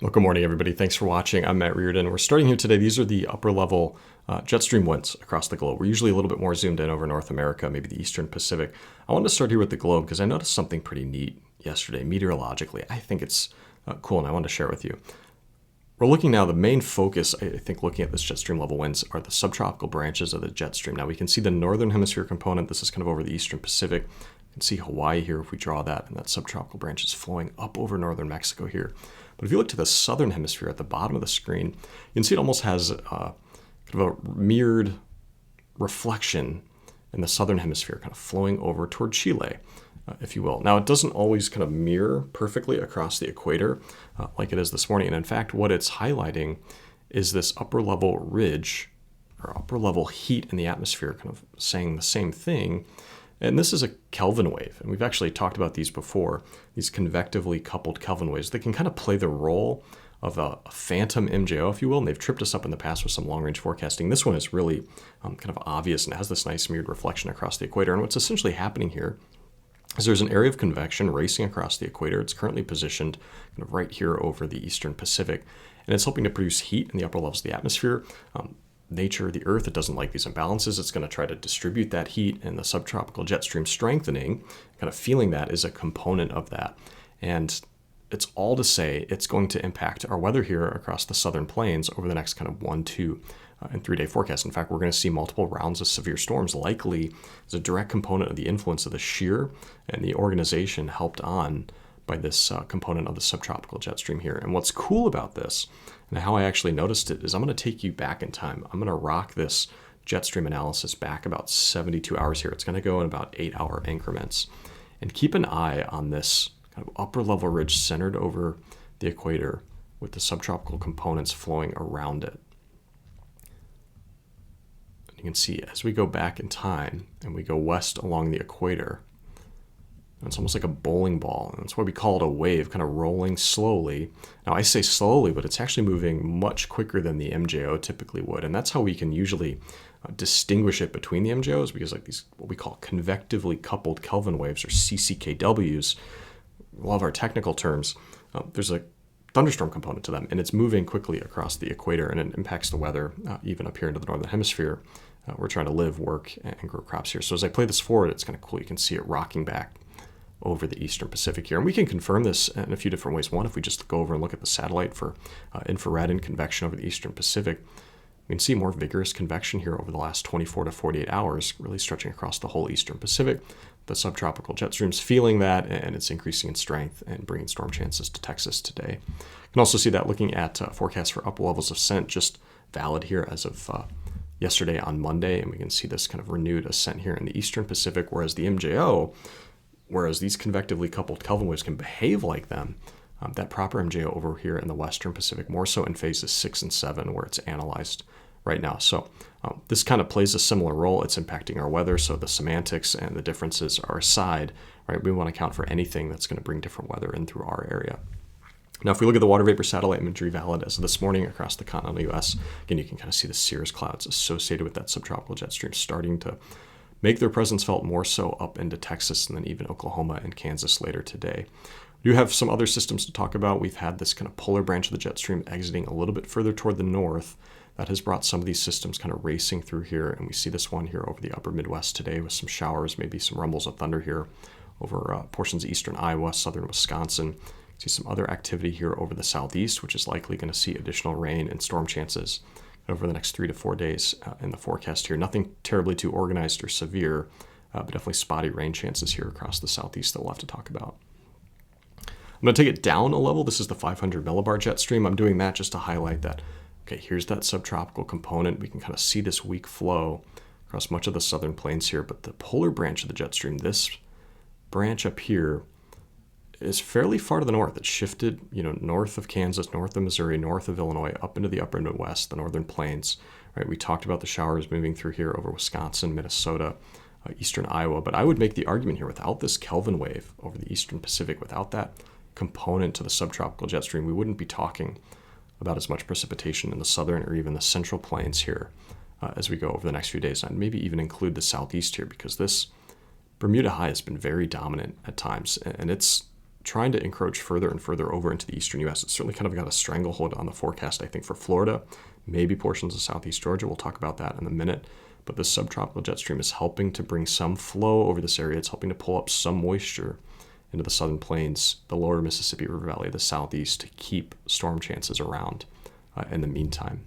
Well, good morning, everybody. Thanks for watching. I'm Matt Reardon. We're starting here today. These are the upper level jet stream winds across the globe. We're usually a little bit more zoomed in over North America, maybe the Eastern Pacific. I wanted to start here with the globe because I noticed something pretty neat yesterday, meteorologically. I think it's cool, and I wanted to share it with you. We're looking now, the main focus, I think, looking at this jet stream level winds are the subtropical branches of the jet stream. Now, we can see the northern hemisphere component. This is kind of over the Eastern Pacific. You can see Hawaii here if we draw that, and that subtropical branch is flowing up over northern Mexico here. But if you look to the southern hemisphere at the bottom of the screen, you can see it almost has kind of a mirrored reflection in the southern hemisphere, kind of flowing over toward Chile, if you will. Now, it doesn't always kind of mirror perfectly across the equator like it is this morning. And in fact, what it's highlighting is this upper level ridge or upper level heat in the atmosphere, kind of saying the same thing. And this is a Kelvin wave, and we've actually talked about these before, these convectively coupled Kelvin waves. They can kind of play the role of a phantom MJO, if you will, and they've tripped us up in the past with some long-range forecasting. This one is really kind of obvious and has this nice mirrored reflection across the equator. And what's essentially happening here is there's an area of convection racing across the equator. It's currently positioned kind of right here over the Eastern Pacific, and it's helping to produce heat in the upper levels of the atmosphere. Nature, the Earth, it doesn't like these imbalances. It's going to try to distribute that heat, and the subtropical jet stream strengthening, kind of feeling that, is a component of that. And it's all to say it's going to impact our weather here across the southern plains over the next kind of 1, 2, and 3-day forecast. In fact, we're going to see multiple rounds of severe storms, likely as a direct component of the influence of the shear and the organization helped on by this component of the subtropical jet stream here. And what's cool about this, and how I actually noticed it, is I'm going to take you back in time. I'm going to rock this jet stream analysis back about 72 hours here. It's going to go in about 8-hour increments. And keep an eye on this kind of upper level ridge centered over the equator with the subtropical components flowing around it. And you can see as we go back in time and we go west along the equator, it's almost like a bowling ball, and that's why we call it a wave, kind of rolling slowly. Now, I say slowly, but it's actually moving much quicker than the MJO typically would, and that's how we can usually distinguish it between the MJOs, because like these, what we call convectively coupled Kelvin waves, or CCKWs, a lot of our technical terms, there's a thunderstorm component to them, and it's moving quickly across the equator, and it impacts the weather even up here into the northern hemisphere. We're trying to live, work, and grow crops here. So as I play this forward, it's kind of cool. You can see it rocking back over the Eastern Pacific here. And we can confirm this in a few different ways. One, if we just go over and look at the satellite for infrared and convection over the Eastern Pacific, we can see more vigorous convection here over the last 24 to 48 hours, really stretching across the whole Eastern Pacific. The subtropical jet stream's feeling that, and it's increasing in strength and bringing storm chances to Texas today. You can also see that looking at forecasts for upper levels of ascent, just valid here as of yesterday on Monday, and we can see this kind of renewed ascent here in the Eastern Pacific, whereas the MJO, whereas these convectively coupled Kelvin waves can behave like them, that proper MJO over here in the Western Pacific, more so in phases 6 and 7, where it's analyzed right now. So this kind of plays a similar role. It's impacting our weather, so the semantics and the differences are aside, right? We want to account for anything that's going to bring different weather in through our area. Now, if we look at the water vapor satellite imagery valid as of this morning across the continental U.S., again, you can kind of see the cirrus clouds associated with that subtropical jet stream starting to make their presence felt more so up into Texas and then even Oklahoma and Kansas later today. We do have some other systems to talk about. We've had this kind of polar branch of the jet stream exiting a little bit further toward the north. That has brought some of these systems kind of racing through here, and we see this one here over the upper Midwest today with some showers, maybe some rumbles of thunder here over portions of eastern Iowa, southern Wisconsin. See some other activity here over the southeast, which is likely going to see additional rain and storm chances over the next 3 to 4 days in the forecast here. Nothing terribly too organized or severe, but definitely spotty rain chances here across the southeast that we'll have to talk about. I'm going to take it down a level. This is the 500 millibar jet stream. I'm doing that just to highlight that, okay, here's that subtropical component. We can kind of see this weak flow across much of the southern plains here, but the polar branch of the jet stream, this branch up here, is fairly far to the north. It's shifted, north of Kansas, north of Missouri, north of Illinois, up into the upper Midwest, the northern plains. Right? We talked about the showers moving through here over Wisconsin, Minnesota, eastern Iowa. But I would make the argument here, without this Kelvin wave over the Eastern Pacific, without that component to the subtropical jet stream, we wouldn't be talking about as much precipitation in the southern or even the central plains here as we go over the next few days. And maybe even include the southeast here, because this Bermuda high has been very dominant at times, and it's trying to encroach further and further over into the eastern U.S. It's certainly kind of got a stranglehold on the forecast, I think, for Florida, maybe portions of southeast Georgia. We'll talk about that in a minute. But this subtropical jet stream is helping to bring some flow over this area. It's helping to pull up some moisture into the southern plains, the lower Mississippi River Valley, the southeast, to keep storm chances around in the meantime.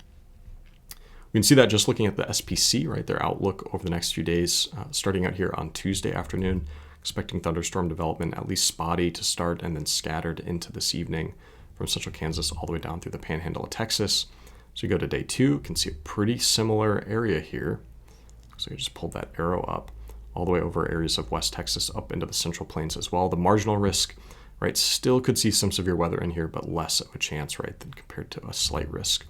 We can see that just looking at the SPC, right, their outlook over the next few days, starting out here on Tuesday afternoon, expecting thunderstorm development, at least spotty to start and then scattered into this evening from central Kansas all the way down through the panhandle of Texas. So you go to day 2, you can see a pretty similar area here. So you just pulled that arrow up all the way over areas of West Texas up into the central plains as well. The marginal risk, right, still could see some severe weather in here, but less of a chance, right, than compared to a slight risk.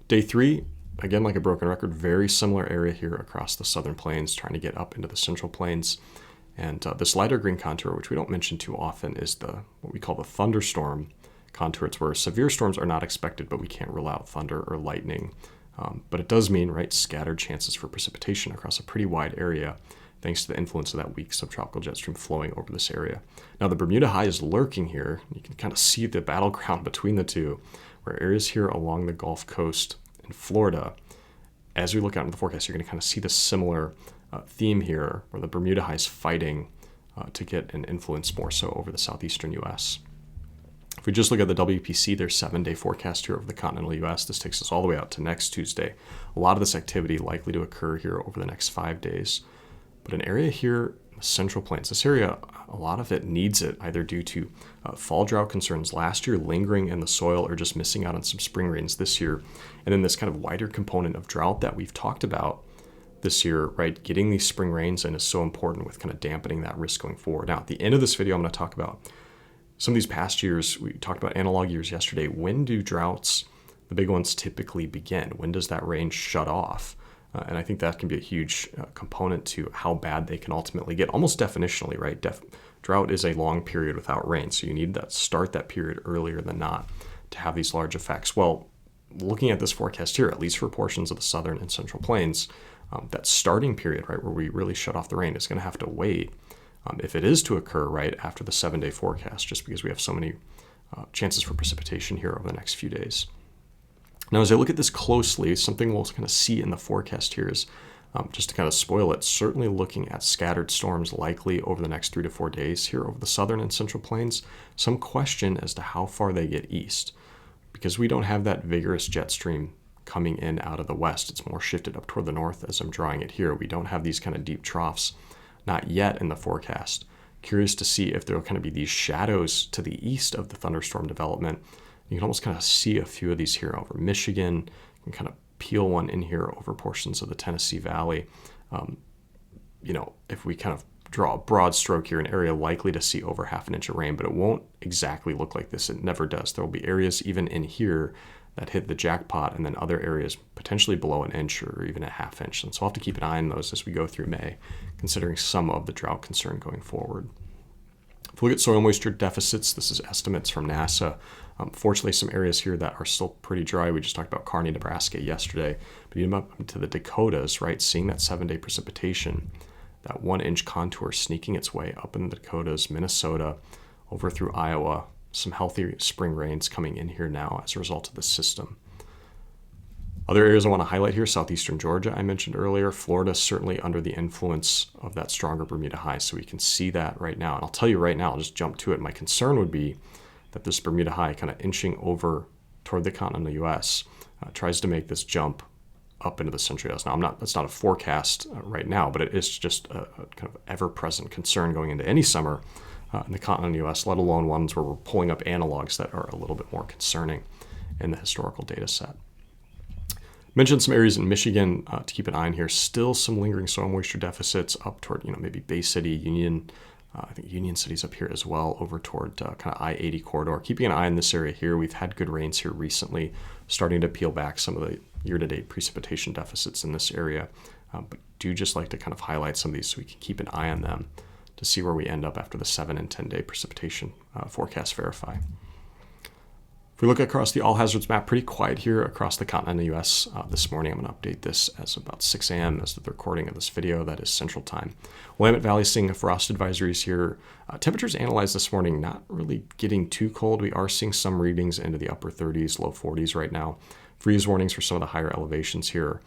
Day 3, again, like a broken record, very similar area here across the southern plains, trying to get up into the central plains. And this lighter green contour, which we don't mention too often, is what we call the thunderstorm contour. It's where severe storms are not expected, but we can't rule out thunder or lightning. But it does mean, right, scattered chances for precipitation across a pretty wide area, thanks to the influence of that weak subtropical jet stream flowing over this area. Now, the Bermuda High is lurking here. You can kind of see the battleground between the two, where areas here along the Gulf Coast in Florida, as we look out into the forecast, you're going to kind of see the similar theme here, where the Bermuda High is fighting to get an influence more so over the southeastern U.S. If we just look at the WPC, their 7-day forecast here over the continental U.S., this takes us all the way out to next Tuesday. A lot of this activity likely to occur here over the next 5 days. But an area here in the central plains, this area, a lot of it needs it, either due to fall drought concerns last year lingering in the soil or just missing out on some spring rains this year. And then this kind of wider component of drought that we've talked about this year, right? Getting these spring rains in is so important with kind of dampening that risk going forward. Now, at the end of this video, I'm going to talk about some of these past years. We talked about analog years yesterday. When do droughts, the big ones, typically begin? When does that rain shut off? And I think that can be a huge component to how bad they can ultimately get, almost definitionally, right? Drought is a long period without rain, so you need to start that period earlier than not to have these large effects. Well, looking at this forecast here, at least for portions of the southern and central plains, that starting period, right, where we really shut off the rain is going to have to wait if it is to occur right after the 7-day forecast, just because we have so many chances for precipitation here over the next few days. Now, as I look at this closely, something we'll kind of see in the forecast here is, just to kind of spoil it, certainly looking at scattered storms likely over the next 3 to 4 days here over the southern and central plains. Some question as to how far they get east, because we don't have that vigorous jet stream coming in out of the west. It's more shifted up toward the north as I'm drawing it here. We don't have these kind of deep troughs, not yet in the forecast. Curious to see if there will kind of be these shadows to the east of the thunderstorm development. You can almost kind of see a few of these here over Michigan. You can kind of peel one in here over portions of the Tennessee Valley. If we kind of draw a broad stroke here, an area likely to see over 1/2 inch of rain, but it won't exactly look like this. It never does. There will be areas even in here that hit the jackpot, and then other areas potentially below 1 inch or even 1/2 inch. And so we'll have to keep an eye on those as we go through May, considering some of the drought concern going forward. If we look at soil moisture deficits, this is estimates from NASA. Fortunately, some areas here that are still pretty dry. We just talked about Kearney, Nebraska yesterday. But you up into the Dakotas, right, seeing that 7-day precipitation, that 1-inch contour sneaking its way up in the Dakotas, Minnesota, over through Iowa. Some healthy spring rains coming in here now as a result of the system. Other areas I want to highlight here, southeastern Georgia, I mentioned earlier. Florida certainly under the influence of that stronger Bermuda high, so we can see that right now. And I'll tell you right now, I'll just jump to it. My concern would be that this Bermuda high kind of inching over toward the continental U.S. Tries to make this jump up into the central U.S. Now, that's not a forecast right now, but it is just a kind of ever-present concern going into any summer in the continental U.S., let alone ones where we're pulling up analogs that are a little bit more concerning in the historical data set. Mentioned some areas in Michigan to keep an eye on here. Still some lingering soil moisture deficits up toward, maybe Bay City, Union. I think Union City's up here as well, over toward kind of I-80 corridor. Keeping an eye on this area here. We've had good rains here recently, starting to peel back some of the year-to-date precipitation deficits in this area. But do just like to kind of highlight some of these so we can keep an eye on them to see where we end up after the 7 and 10-day precipitation forecast verify. If we look across the all hazards map, pretty quiet here across the continental U.S. This morning. I'm going to update this as about 6 a.m. as the recording of this video. That is Central Time. Willamette Valley seeing frost advisories here. Temperatures analyzed this morning, not really getting too cold. We are seeing some readings into the upper 30s, low 40s right now. Freeze warnings for some of the higher elevations here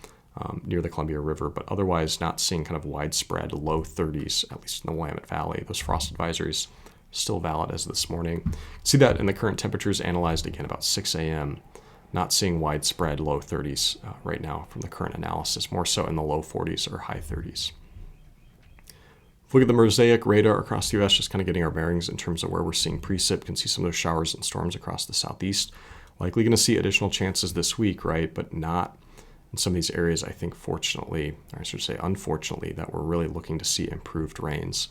near the Columbia River, but otherwise not seeing kind of widespread low 30s, at least in the Willamette Valley. Those frost advisories still valid as this morning. See that in the current temperatures analyzed again about 6 a.m. Not seeing widespread low 30s right now from the current analysis, more so in the low 40s or high 30s. If we look at the mosaic radar across the U.S., just kind of getting our bearings in terms of where we're seeing precip, can see some of those showers and storms across the southeast. Likely going to see additional chances this week, right? But not in some of these areas, I think, fortunately, or I should say unfortunately, that we're really looking to see improved rains.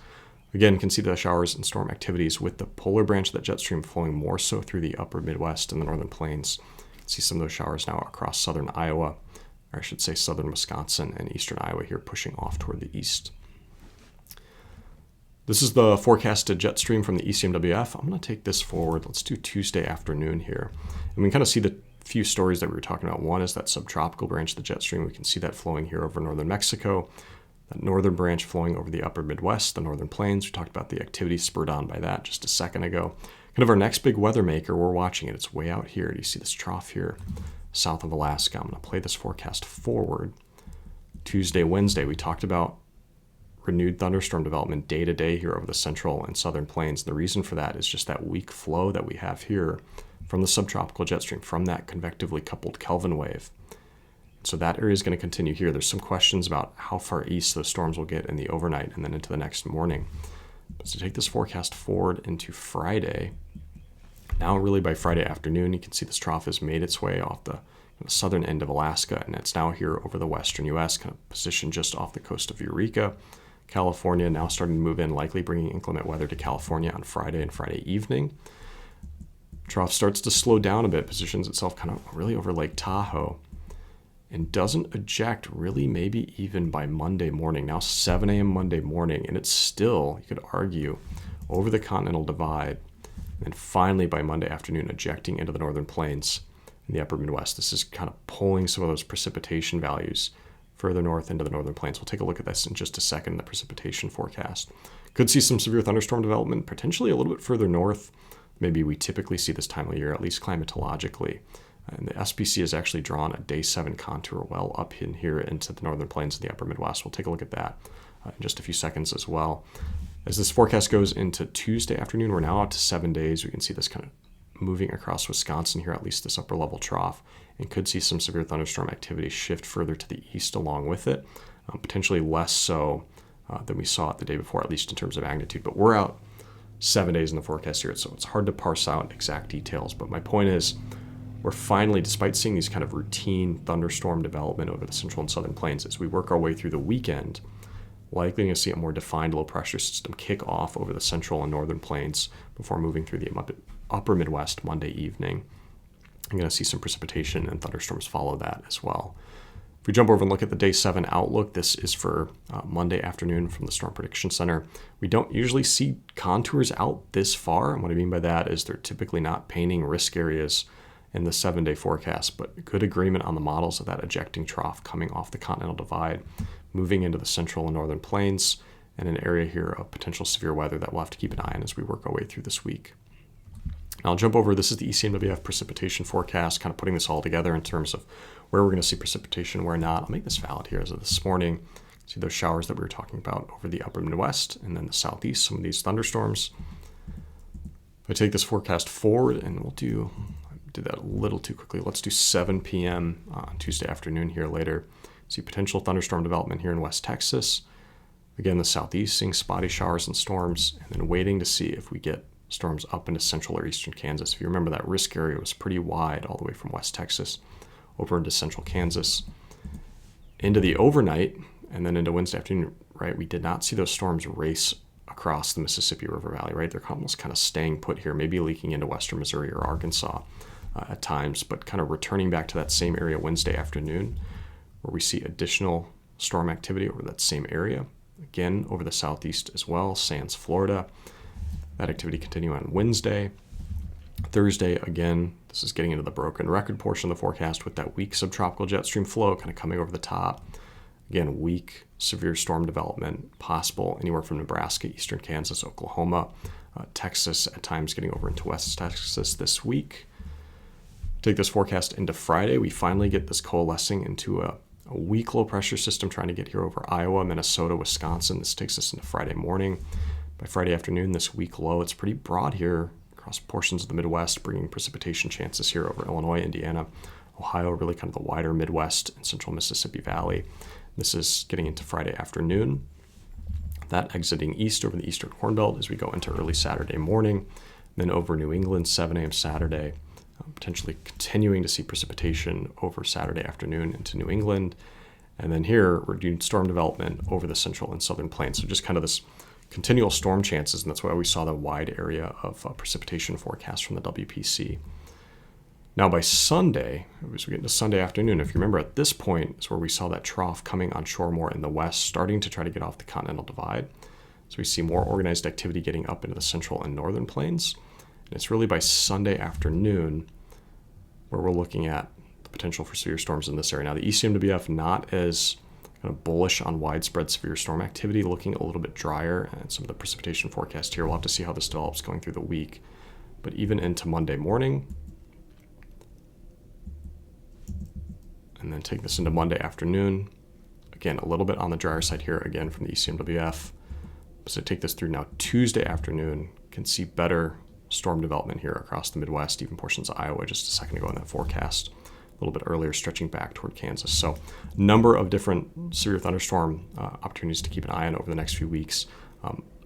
Again, can see the showers and storm activities with the polar branch of that jet stream flowing more so through the upper Midwest and the northern plains. See some of those showers now across southern Iowa, or I should say southern Wisconsin and eastern Iowa here pushing off toward the east. This is the forecasted jet stream from the ECMWF. I'm going to take this forward. Let's do Tuesday afternoon here. And we can kind of see the few stories that we were talking about. One is that subtropical branch of the jet stream. We can see that flowing here over northern Mexico. That northern branch flowing over the upper Midwest, the northern plains. We talked about the activity spurred on by that just a second ago. Kind of our next big weather maker, we're watching it. It's way out here. Do you see this trough here south of Alaska? I'm going to play this forecast forward. Tuesday, Wednesday, we talked about renewed thunderstorm development day to day here over the central and southern plains. The reason for that is just that weak flow that we have here from the subtropical jet stream, from that convectively coupled Kelvin wave. So that area is going to continue here. There's some questions about how far east those storms will get in the overnight and then into the next morning. But to take this forecast forward into Friday, now really by Friday afternoon, you can see this trough has made its way off the southern end of Alaska, and it's now here over the western U.S., kind of positioned just off the coast of Eureka. California now starting to move in, likely bringing inclement weather to California on Friday and Friday evening. Trough starts to slow down a bit, positions itself kind of really over Lake Tahoe, and doesn't eject really maybe even by Monday morning. Now 7 a.m. Monday morning, and it's still, you could argue, over the Continental Divide, and finally by Monday afternoon ejecting into the northern plains in the upper Midwest. This is kind of pulling some of those precipitation values further north into the northern plains. We'll take a look at this in just a second, the precipitation forecast. Could see some severe thunderstorm development, potentially a little bit further north. Maybe we typically see this time of year, at least climatologically. And the SPC has actually drawn a day 7 contour well up in here into the northern plains of the upper Midwest. We'll take a look at that in just a few seconds as well. As this forecast goes into Tuesday afternoon, we're now out to 7 days. We can see this kind of moving across Wisconsin here, at least this upper level trough, and could see some severe thunderstorm activity shift further to the east along with it, potentially less so than we saw it the day before, at least in terms of magnitude. But we're out 7 days in the forecast here, so it's hard to parse out exact details. But my point is, we're finally, despite seeing these kind of routine thunderstorm development over the central and southern plains, as we work our way through the weekend, likely going to see a more defined low pressure system kick off over the central and northern plains before moving through the upper Midwest Monday evening. I'm going to see some precipitation and thunderstorms follow that as well. If we jump over and look at the day 7 outlook, this is for Monday afternoon from the Storm Prediction Center. We don't usually see contours out this far, and what I mean by that is they're typically not painting risk areas in the 7-day forecast, but good agreement on the models of that ejecting trough coming off the Continental Divide, moving into the central and northern plains, and an area here of potential severe weather that we'll have to keep an eye on as we work our way through this week. Now I'll jump over, this is the ECMWF precipitation forecast, kind of putting this all together in terms of where we're going to see precipitation, where not. I'll make this valid here as of this morning. See those showers that we were talking about over the upper Midwest and then the southeast, some of these thunderstorms. If I take this forecast forward, and I did that a little too quickly. Let's do 7 p.m. On Tuesday afternoon here later. See potential thunderstorm development here in West Texas. Again, the southeast, seeing spotty showers and storms, and then waiting to see if we get storms up into central or eastern Kansas. If you remember, that risk area was pretty wide all the way from West Texas over into central Kansas. Into the overnight, and then into Wednesday afternoon, right, we did not see those storms race across the Mississippi River Valley, right? They're almost kind of staying put here, maybe leaking into western Missouri or Arkansas at times, but kind of returning back to that same area Wednesday afternoon, where we see additional storm activity over that same area. Again, over the southeast as well, sans Florida. That activity continue on Wednesday. Thursday, again, this is getting into the broken record portion of the forecast with that weak subtropical jet stream flow kind of coming over the top. Again, weak severe storm development possible anywhere from Nebraska, eastern Kansas, Oklahoma, Texas at times getting over into West Texas this week. Take this forecast into Friday. We finally get this coalescing into a weak low pressure system trying to get here over Iowa, Minnesota, Wisconsin. This takes us into Friday morning. By Friday afternoon, this weak low, it's pretty broad here across portions of the Midwest, bringing precipitation chances here over Illinois, Indiana, Ohio, really kind of the wider Midwest and central Mississippi Valley. This is getting into Friday afternoon. That exiting east over the eastern Corn Belt as we go into early Saturday morning, then over New England, 7 a.m. Saturday, potentially continuing to see precipitation over Saturday afternoon into New England. And then here, we're doing storm development over the central and southern plains. So just kind of this continual storm chances, and that's why we saw the wide area of precipitation forecast from the WPC. Now by Sunday, as we get into Sunday afternoon, if you remember at this point is where we saw that trough coming onshore more in the west, starting to try to get off the continental divide. So we see more organized activity getting up into the central and northern plains. And it's really by Sunday afternoon where we're looking at the potential for severe storms in this area. Now the ECMWF not as kind of bullish on widespread severe storm activity, looking a little bit drier, and some of the precipitation forecast here. We'll have to see how this develops going through the week. But even into Monday morning, and then take this into Monday afternoon. Again, a little bit on the drier side here, again, from the ECMWF. So take this through now Tuesday afternoon, can see better storm development here across the Midwest, even portions of Iowa just a second ago in that forecast. A little bit earlier, stretching back toward Kansas. So a number of different severe thunderstorm opportunities to keep an eye on over the next few weeks.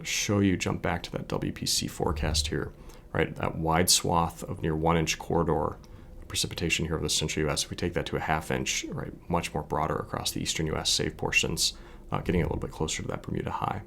Jump back to that WPC forecast here, right? That wide swath of near 1 inch corridor precipitation here over the central U.S. If we take that to a ½ inch, right, much more broader across the eastern U.S. save portions, getting a little bit closer to that Bermuda high.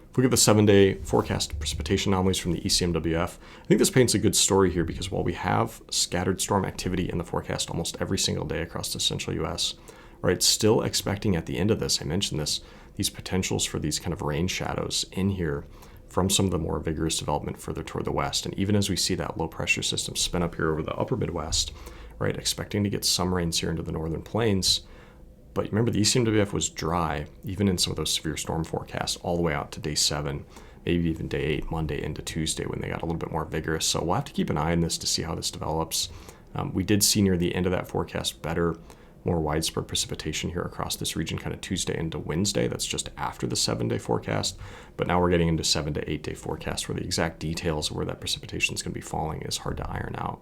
If we look at the 7-day forecast precipitation anomalies from the ECMWF, I think this paints a good story here because while we have scattered storm activity in the forecast almost every single day across the central U.S., right, still expecting at the end of this, I mentioned this, these potentials for these kind of rain shadows in here from some of the more vigorous development further toward the west. And even as we see that low pressure system spin up here over the upper Midwest, right, expecting to get some rains here into the northern plains. But remember, the ECMWF was dry, even in some of those severe storm forecasts, all the way out to day 7, maybe even day 8, Monday into Tuesday, when they got a little bit more vigorous. So we'll have to keep an eye on this to see how this develops. We did see near the end of that forecast better, more widespread precipitation here across this region, kind of Tuesday into Wednesday. That's just after the 7-day forecast. But now we're getting into 7 to 8-day forecast where the exact details of where that precipitation is going to be falling is hard to iron out.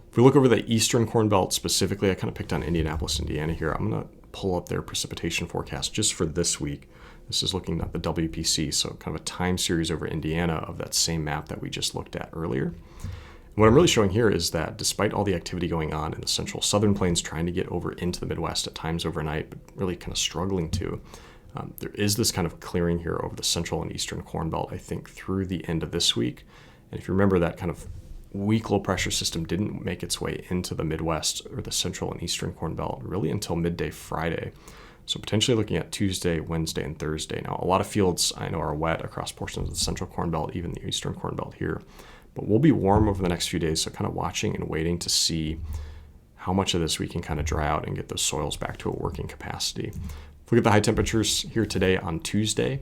If we look over the eastern Corn Belt specifically, I kind of picked on Indianapolis, Indiana here. I'm going to pull up their precipitation forecast just for this week. This is looking at the WPC, so kind of a time series over Indiana of that same map that we just looked at earlier. And what I'm really showing here is that despite all the activity going on in the central southern plains, trying to get over into the Midwest at times overnight, but really kind of struggling to, there is this kind of clearing here over the central and eastern Corn Belt, I think, through the end of this week. And if you remember, that kind of weak low pressure system didn't make its way into the Midwest or the central and eastern Corn Belt really until midday Friday. So potentially looking at Tuesday, Wednesday, and Thursday. Now, a lot of fields I know are wet across portions of the central Corn Belt, even the eastern Corn Belt here. But we'll be warm over the next few days, so kind of watching and waiting to see how much of this we can kind of dry out and get those soils back to a working capacity. If we look at the high temperatures here today on Tuesday,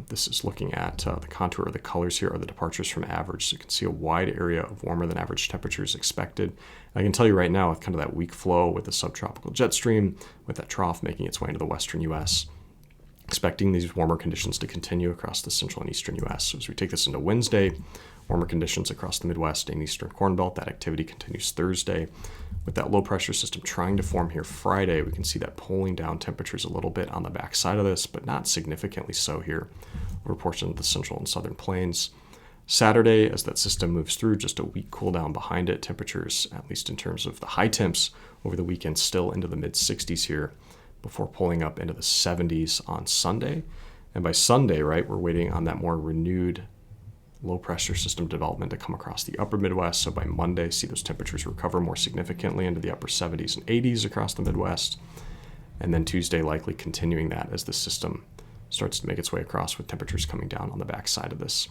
this is looking at the contour, or the colors here are the departures from average. So you can see a wide area of warmer than average temperatures expected. And I can tell you right now with kind of that weak flow with the subtropical jet stream, with that trough making its way into the western U.S., expecting these warmer conditions to continue across the central and eastern U.S. So as we take this into Wednesday, warmer conditions across the Midwest and eastern Corn Belt. That activity continues Thursday. With that low pressure system trying to form here Friday, we can see that pulling down temperatures a little bit on the backside of this, but not significantly so here over portions of the central and southern plains. Saturday, as that system moves through, just a weak cool down behind it. Temperatures, at least in terms of the high temps over the weekend, still into the mid 60s here before pulling up into the 70s on Sunday. And by Sunday, right, we're waiting on that more renewed low pressure system development to come across the upper Midwest. So by Monday, see those temperatures recover more significantly into the upper 70s and 80s across the Midwest. And then Tuesday, likely continuing that as the system starts to make its way across with temperatures coming down on the backside of this.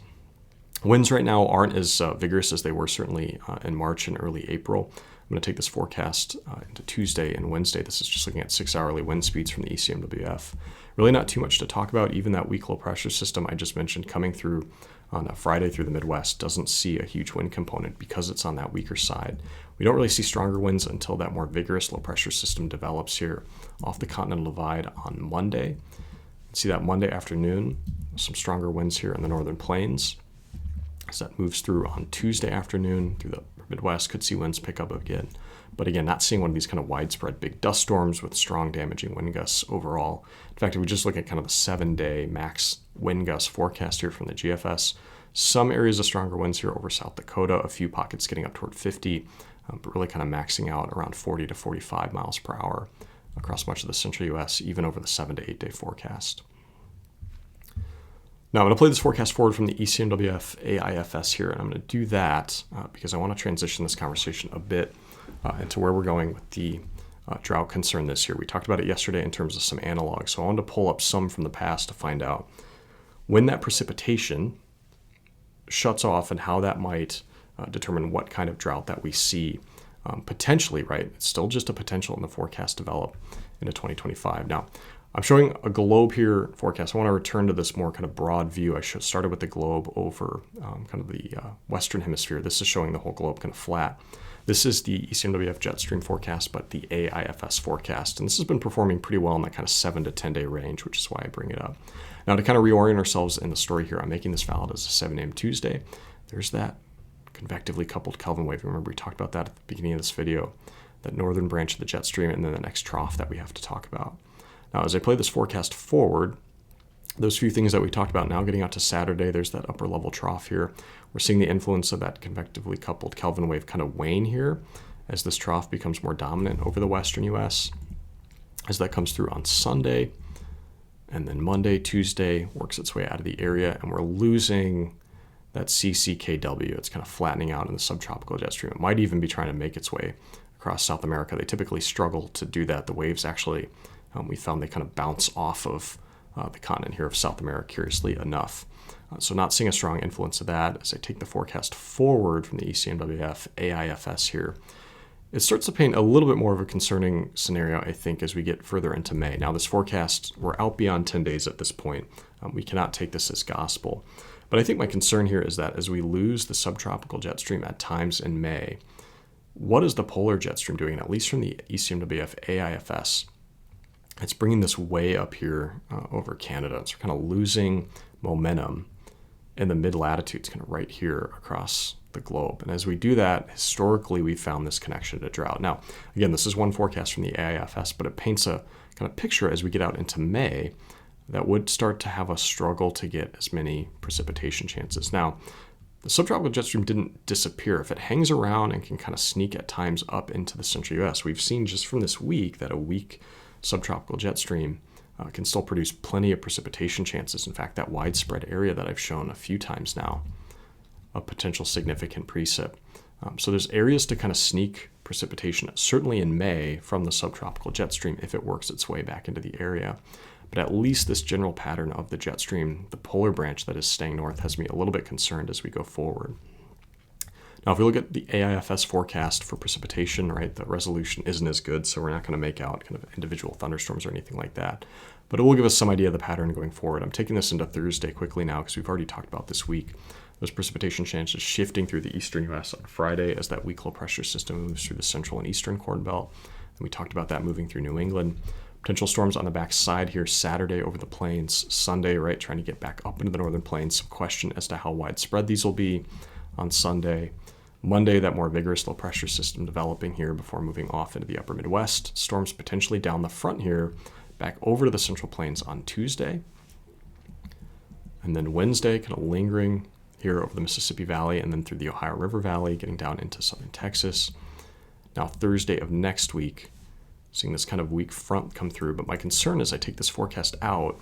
Winds right now aren't as vigorous as they were certainly in March and early April. I'm going to take this forecast into Tuesday and Wednesday. This is just looking at 6-hourly wind speeds from the ECMWF. Really not too much to talk about. Even that weak low pressure system I just mentioned coming through on a Friday through the Midwest doesn't see a huge wind component because it's on that weaker side. We don't really see stronger winds until that more vigorous low pressure system develops here off the Continental Divide on Monday. See that Monday afternoon, some stronger winds here in the northern plains. As that moves through on Tuesday afternoon through the Midwest, could see winds pick up again. But again, not seeing one of these kind of widespread big dust storms with strong damaging wind gusts overall. In fact, if we just look at kind of the 7-day max wind gust forecast here from the GFS, some areas of stronger winds here over South Dakota, a few pockets getting up toward 50, but really kind of maxing out around 40 to 45 miles per hour across much of the central U.S., even over the 7 to 8 day forecast. Now I'm going to play this forecast forward from the ECMWF AIFS here, and I'm going to do that because I want to transition this conversation a bit into where we're going with the drought concern this year. We talked about it yesterday in terms of some analogs, so I wanted to pull up some from the past to find out when that precipitation shuts off and how that might determine what kind of drought that we see potentially, right? It's still just a potential in the forecast develop into 2025. Now, I'm showing a globe here forecast. I want to return to this more kind of broad view. I started with the globe over kind of the Western hemisphere. This is showing the whole globe kind of flat. This is the ECMWF jet stream forecast, but the AIFS forecast. And this has been performing pretty well in that kind of 7 to 10 day range, which is why I bring it up. Now to kind of reorient ourselves in the story here, I'm making this valid as a 7 a.m. Tuesday. There's that convectively coupled Kelvin wave. Remember we talked about that at the beginning of this video, that northern branch of the jet stream, and then the next trough that we have to talk about. Now, as I play this forecast forward, those few things that we talked about now getting out to Saturday, there's that upper level trough here. We're seeing the influence of that convectively coupled Kelvin wave kind of wane here as this trough becomes more dominant over the western U.S. As that comes through on Sunday, and then Monday, Tuesday works its way out of the area, and we're losing that CCKW. It's kind of flattening out in the subtropical jet stream. It might even be trying to make its way across South America. They typically struggle to do that. The waves actually, we found they kind of bounce off of the continent here of South America, curiously enough. So not seeing a strong influence of that. As I take the forecast forward from the ECMWF AIFS here, it starts to paint a little bit more of a concerning scenario, I think, as we get further into May. Now, this forecast, we're out beyond 10 days at this point. We cannot take this as gospel. But I think my concern here is that as we lose the subtropical jet stream at times in May, what is the polar jet stream doing, at least from the ECMWF AIFS? It's bringing this way up here over Canada. So we're kind of losing momentum in the mid-latitudes, kind of right here across the globe. And as we do that, historically, we found this connection to drought. Now, again, this is one forecast from the AIFS, but it paints a kind of picture as we get out into May that would start to have us struggle to get as many precipitation chances. Now, the subtropical jet stream didn't disappear. If it hangs around and can kind of sneak at times up into the central U.S., we've seen just from this week that a weak subtropical jet stream can still produce plenty of precipitation chances. In fact, that widespread area that I've shown a few times now, a potential significant precip. So there's areas to kind of sneak precipitation, certainly in May, from the subtropical jet stream if it works its way back into the area. But at least this general pattern of the jet stream, the polar branch that is staying north, has me a little bit concerned as we go forward. Now, if we look at the AIFS forecast for precipitation, right, the resolution isn't as good, so we're not going to make out kind of individual thunderstorms or anything like that. But it will give us some idea of the pattern going forward. I'm taking this into Thursday quickly now because we've already talked about this week. Those precipitation chances shifting through the eastern U.S. on Friday as that weak low pressure system moves through the central and eastern Corn Belt. And we talked about that moving through New England. Potential storms on the back side here Saturday over the plains. Sunday, right, trying to get back up into the northern plains. Some question as to how widespread these will be on Sunday. Monday, that more vigorous low pressure system developing here before moving off into the upper Midwest. Storms potentially down the front here, back over to the central plains on Tuesday. And then Wednesday, kind of lingering here over the Mississippi Valley and then through the Ohio River Valley, getting down into southern Texas. Now Thursday of next week, seeing this kind of weak front come through. But my concern is I take this forecast out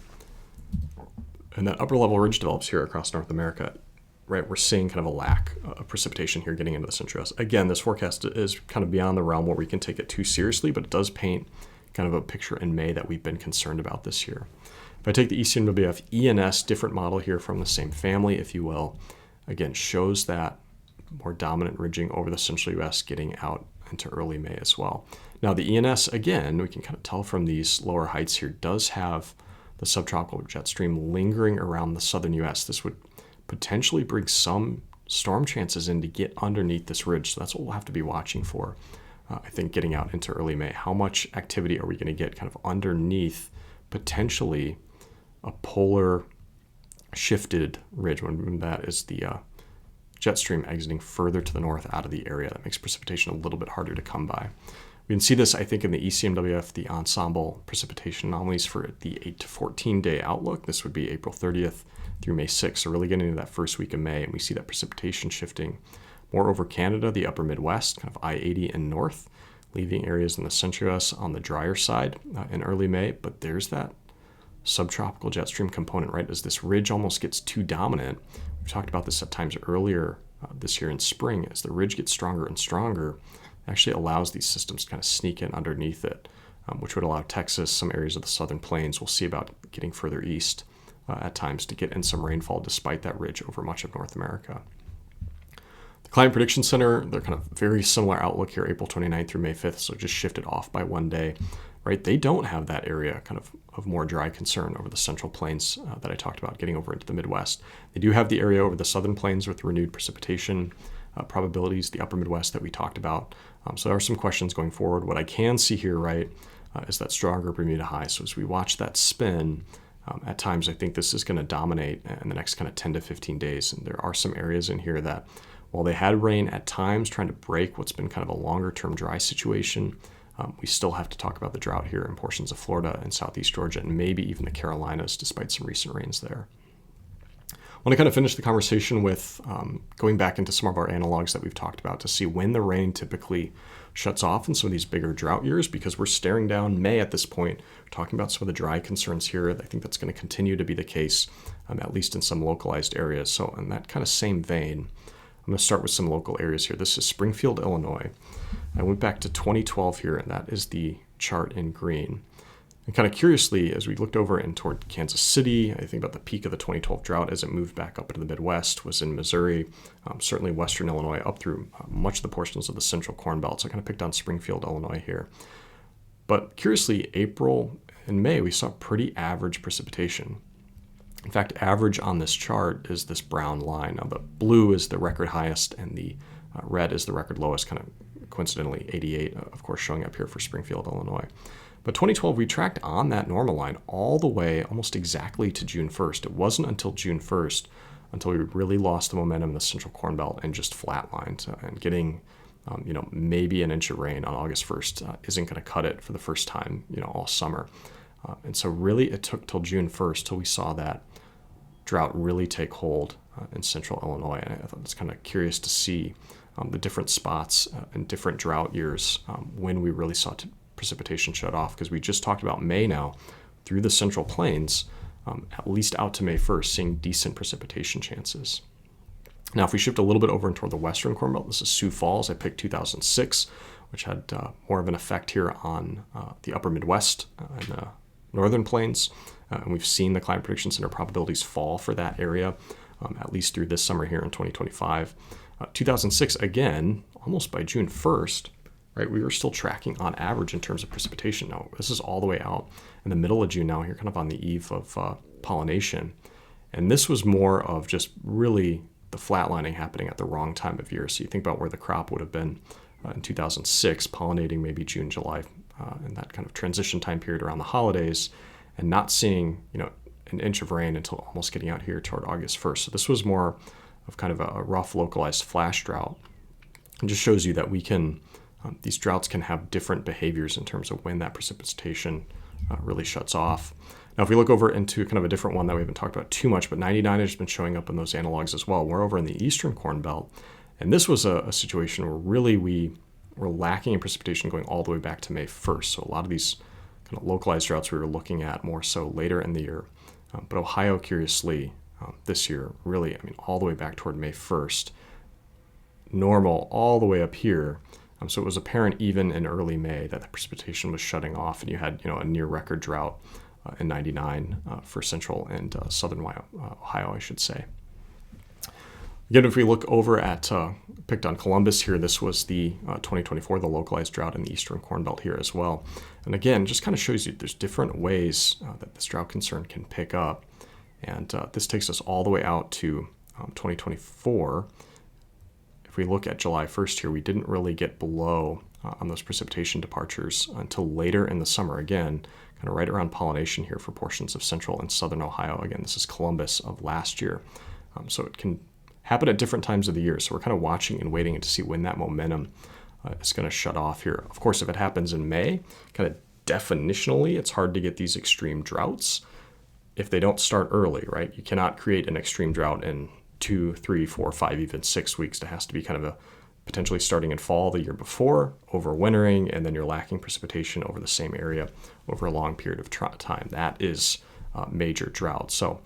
and that upper level ridge develops here across North America. Right, we're seeing kind of a lack of precipitation here getting into the central U.S. Again, this forecast is kind of beyond the realm where we can take it too seriously, but it does paint kind of a picture in May that we've been concerned about this year. If I take the ECMWF ENS, different model here from the same family, if you will, again, shows that more dominant ridging over the central U.S. getting out into early May as well. Now the ENS, again, we can kind of tell from these lower heights here, does have the subtropical jet stream lingering around the southern U.S. This would potentially bring some storm chances in to get underneath this ridge. So that's what we'll have to be watching for, I think, getting out into early May. How much activity are we going to get kind of underneath potentially a polar shifted ridge, when that is the jet stream exiting further to the north out of the area. That makes precipitation a little bit harder to come by. We can see this, I think, in the ECMWF, the ensemble precipitation anomalies for the 8 to 14 day outlook. This would be April 30th through May 6th. So really getting into that first week of May, and we see that precipitation shifting more over Canada, the upper Midwest, kind of I-80 and north, leaving areas in the central US on the drier side in early May. But there's that subtropical jet stream component, right? As this ridge almost gets too dominant. We've talked about this at times earlier this year in spring. As the ridge gets stronger and stronger, it actually allows these systems to kind of sneak in underneath it, which would allow Texas, some areas of the southern plains, we'll see about getting further east at times to get in some rainfall despite that ridge over much of North America. The Climate Prediction Center, they're kind of very similar outlook here, April 29th through May 5th, so just shifted off by one day, right? They don't have that area kind of more dry concern over the central plains that I talked about getting over into the Midwest. They do have the area over the southern plains with renewed precipitation probabilities, the upper Midwest that we talked about. So there are some questions going forward. What I can see here, right, is that stronger Bermuda high. So as we watch that spin, at times I think this is going to dominate in the next kind of 10 to 15 days. And there are some areas in here that, while they had rain at times trying to break what's been kind of a longer term dry situation, we still have to talk about the drought here in portions of Florida and southeast Georgia and maybe even the Carolinas, despite some recent rains there. I want to kind of finish the conversation with going back into some of our analogs that we've talked about to see when the rain typically shuts off in some of these bigger drought years, because we're staring down May at this point, talking about some of the dry concerns here. I think that's going to continue to be the case, at least in some localized areas. So in that kind of same vein, I'm going to start with some local areas here. This is Springfield, Illinois. I went back to 2012 here, and that is the chart in green. And kind of curiously, as we looked over and toward Kansas City, I think about the peak of the 2012 drought as it moved back up into the Midwest was in Missouri, certainly western Illinois, up through much of the portions of the central Corn Belt. So I kind of picked on Springfield, Illinois here. But curiously, April and May, we saw pretty average precipitation. In fact, average on this chart is this brown line. Now, the blue is the record highest, and the red is the record lowest, kind of coincidentally 88, of course, showing up here for Springfield, Illinois. But 2012, we tracked on that normal line all the way almost exactly to June 1st. It wasn't until June 1st until we really lost the momentum in the central Corn Belt and just flatlined. And getting, maybe an inch of rain on August 1st isn't going to cut it for the first time, all summer. And so really it took till June 1st till we saw that drought really take hold in central Illinois. And I thought it's kind of curious to see the different spots in different drought years when we really saw precipitation shut off, because we just talked about May now through the central plains, at least out to May 1st, seeing decent precipitation chances. Now, if we shift a little bit over toward the western Corn Belt, this is Sioux Falls. I picked 2006, which had more of an effect here on the upper Midwest and the northern plains. And we've seen the Climate Prediction Center probabilities fall for that area, at least through this summer here in 2025. 2006, again, almost by June 1st, right, we were still tracking on average in terms of precipitation. Now, this is all the way out in the middle of June now, here kind of on the eve of pollination. And this was more of just really the flatlining happening at the wrong time of year. So you think about where the crop would have been in 2006, pollinating maybe June, July, in that kind of transition time period around the holidays, and not seeing, an inch of rain until almost getting out here toward August 1st. So this was more of kind of a rough localized flash drought. It just shows you that we can, these droughts can have different behaviors in terms of when that precipitation really shuts off. Now, if we look over into kind of a different one that we haven't talked about too much, but 99 has been showing up in those analogs as well. We're over in the eastern Corn Belt, and this was a situation where really we were lacking in precipitation going all the way back to May 1st. So a lot of these kind of localized droughts we were looking at more so later in the year. But Ohio, curiously, this year, really, all the way back toward May 1st, normal all the way up here. So it was apparent even in early May that the precipitation was shutting off, and you had, a near record drought in 99 for central and southern Ohio, I should say. Again, if we look over at, picked on Columbus here, this was the 2024, the localized drought in the Eastern Corn Belt here as well. And again, just kind of shows you there's different ways that this drought concern can pick up. And this takes us all the way out to 2024. If we look at July 1st here, we didn't really get below on those precipitation departures until later in the summer. Again, kind of right around pollination here for portions of central and southern Ohio. Again, this is Columbus of last year. So it can happen at different times of the year. So we're kind of watching and waiting to see when that momentum is going to shut off here. Of course, if it happens in May, kind of definitionally, it's hard to get these extreme droughts if they don't start early, right? You cannot create an extreme drought in 2, 3, 4, 5, even 6 weeks. It has to be kind of a potentially starting in fall the year before, overwintering, and then you're lacking precipitation over the same area over a long period of time. That is major drought. So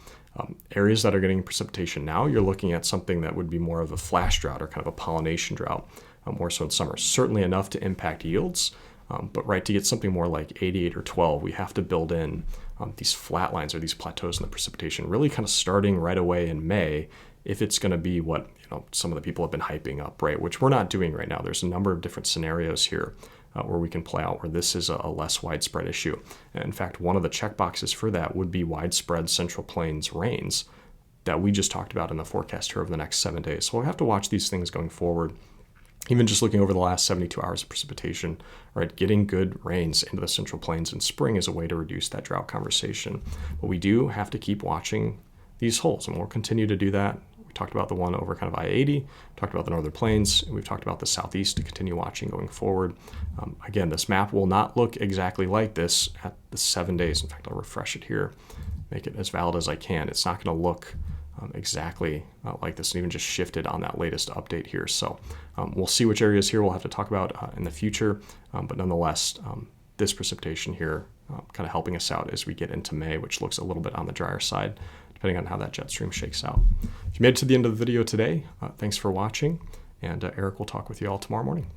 areas that are getting precipitation now, you're looking at something that would be more of a flash drought or kind of a pollination drought, more so in summer. Certainly enough to impact yields, but right, to get something more like 88 or 12, we have to build in these flat lines or these plateaus in the precipitation, really kind of starting right away in May, if it's going to be what some of the people have been hyping up, right? Which we're not doing right now. There's a number of different scenarios here where we can play out where this is a less widespread issue. And in fact, one of the checkboxes for that would be widespread Central Plains rains that we just talked about in the forecast here over the next 7 days. So we'll have to watch these things going forward. Even just looking over the last 72 hours of precipitation, right, getting good rains into the Central Plains in spring is a way to reduce that drought conversation. But we do have to keep watching these holes, and we'll continue to do that. We talked about the one over kind of I-80, talked about the Northern Plains, and we've talked about the Southeast to continue watching going forward. Again, this map will not look exactly like this at the 7 days. In fact, I'll refresh it here, make it as valid as I can. It's not going to look exactly like this, and even just shifted on that latest update here. So we'll see which areas here we'll have to talk about in the future, but nonetheless, this precipitation here kind of helping us out as we get into May, which looks a little bit on the drier side, depending on how that jet stream shakes out. If you made it to the end of the video today, thanks for watching, and Eric will talk with you all tomorrow morning.